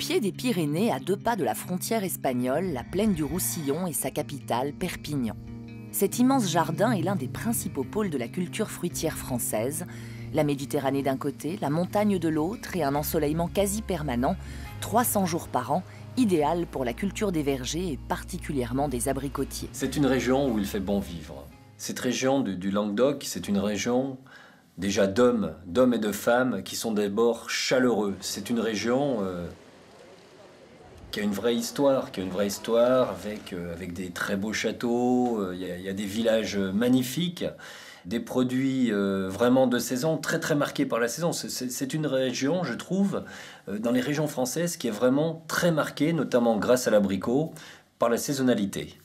pied des Pyrénées, à 2 pas de la frontière espagnole, la plaine du Roussillon et sa capitale, Perpignan. Cet immense jardin est l'un des principaux pôles de la culture fruitière française. La Méditerranée d'un côté, la montagne de l'autre et un ensoleillement quasi permanent, 300 jours par an, idéal pour la culture des vergers et particulièrement des abricotiers. C'est une région où il fait bon vivre. Cette région du Languedoc, c'est une région déjà d'hommes et de femmes qui sont d'abord chaleureux. C'est une région qui a une vraie histoire, avec des très beaux châteaux, il y a des villages magnifiques, des produits vraiment de saison, très très marqués par la saison. C'est une région, je trouve, dans les régions françaises, qui est vraiment très marquée, notamment grâce à l'abricot, par la saisonnalité.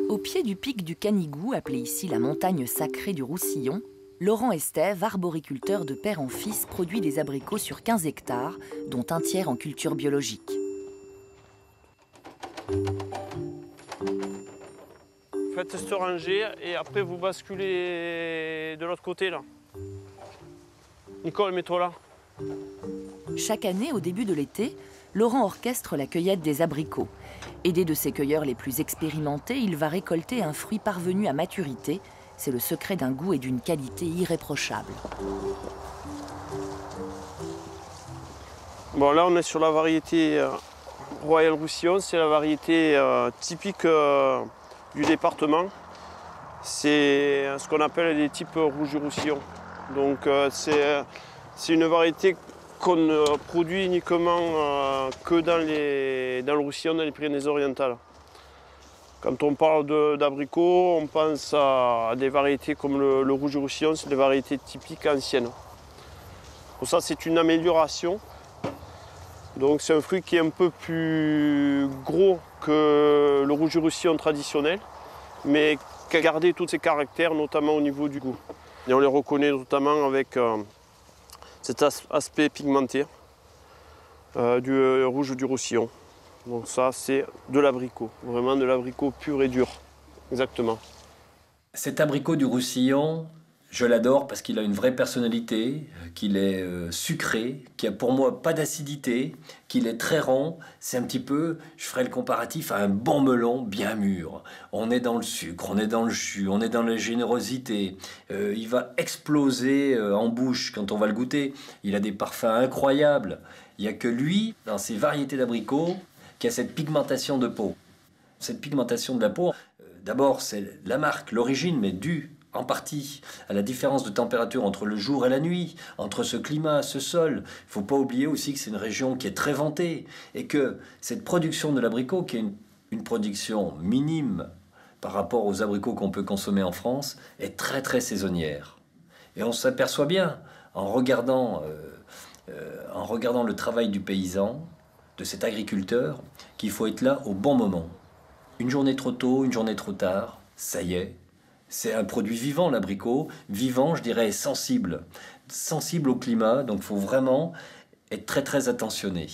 Au pied du pic du Canigou, appelé ici la montagne sacrée du Roussillon, Laurent Estève, arboriculteur de père en fils, produit des abricots sur 15 hectares, dont un tiers en culture biologique. Faites cette rangée et après vous basculez de l'autre côté là. Nicole, mets-toi là. Chaque année, au début de l'été, Laurent orchestre la cueillette des abricots. Aidé de ses cueilleurs les plus expérimentés, il va récolter un fruit parvenu à maturité. C'est le secret d'un goût et d'une qualité irréprochables. Bon, là on est sur la variété Royal Roussillon, c'est la variété typique du département. C'est ce qu'on appelle les types rouge du Roussillon. Donc c'est une variété qu'on produit uniquement que dans le Roussillon, dans les Pyrénées-Orientales. Quand on parle d'abricots, on pense à des variétés comme le rouge du Roussillon, c'est des variétés typiques anciennes. Pour ça, c'est une amélioration. Donc c'est un fruit qui est un peu plus gros que le rouge du Roussillon traditionnel, mais qui a gardé tous ses caractères, notamment au niveau du goût. Et on les reconnaît notamment avec cet aspect pigmenté du rouge du Roussillon. Donc ça, c'est de l'abricot, vraiment de l'abricot pur et dur, exactement. Cet abricot du Roussillon, je l'adore parce qu'il a une vraie personnalité, qu'il est sucré, qu'il n'y a pour moi pas d'acidité, qu'il est très rond. C'est un petit peu, je ferai le comparatif à un bon melon bien mûr. On est dans le sucre, on est dans le jus, on est dans la générosité. Il va exploser en bouche quand on va le goûter. Il a des parfums incroyables. Il n'y a que lui, dans ses variétés d'abricots, qui a cette pigmentation de peau. Cette pigmentation de la peau, d'abord c'est la marque, l'origine, mais due en partie à la différence de température entre le jour et la nuit, entre ce climat, ce sol. Il ne faut pas oublier aussi que c'est une région qui est très ventée et que cette production de l'abricot, qui est une production minime par rapport aux abricots qu'on peut consommer en France, est très très saisonnière. Et on s'aperçoit bien, en regardant le travail du paysan, de cet agriculteur, qu'il faut être là au bon moment. Une journée trop tôt, une journée trop tard, ça y est. C'est un produit vivant, l'abricot. Vivant, je dirais sensible. Sensible au climat, donc il faut vraiment être très très attentionné.